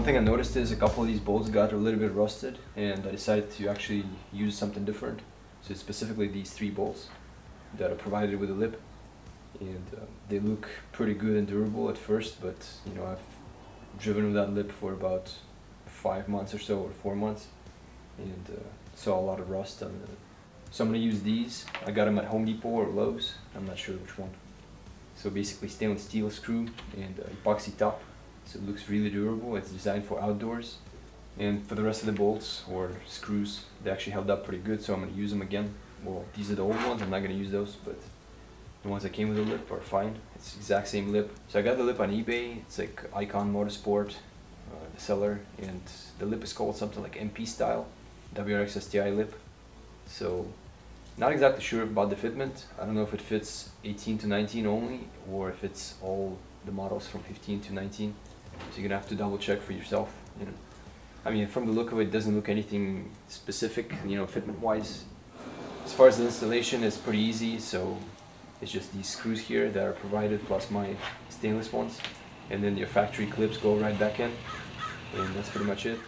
thing I noticed is a couple of these bolts got a little bit rusted, and I decided to actually use something different. So specifically these 3 bolts that are provided with a lip, and they look pretty good and durable at first, but you know, I've driven with that lip for about 5 months or so, or 4 months, and saw a lot of rust on it. So I'm going to use these. I got them at Home Depot or Lowe's, I'm not sure which one. So basically stainless steel screw and epoxy top. So it looks really durable. It's designed for outdoors. And for the rest of the bolts or screws, they actually held up pretty good, so I'm going to use them again. Well, these are the old ones, I'm not going to use those, but the ones that came with the lip are fine. It's the exact same lip. So I got the lip on eBay. It's like Icon Motorsport, the seller, and the lip is called something like MP style, WRX STI lip. So not exactly sure about the fitment. I don't know if it fits 18 to 19 only, or if it's all the models from 15 to 19. So you're gonna have to double check for yourself. You know, I mean, from the look of it, doesn't look anything specific, you know, fitment wise. As far as the installation, it's pretty easy. So it's just these screws here that are provided, plus my stainless ones, and then your factory clips go right back in, and that's pretty much it.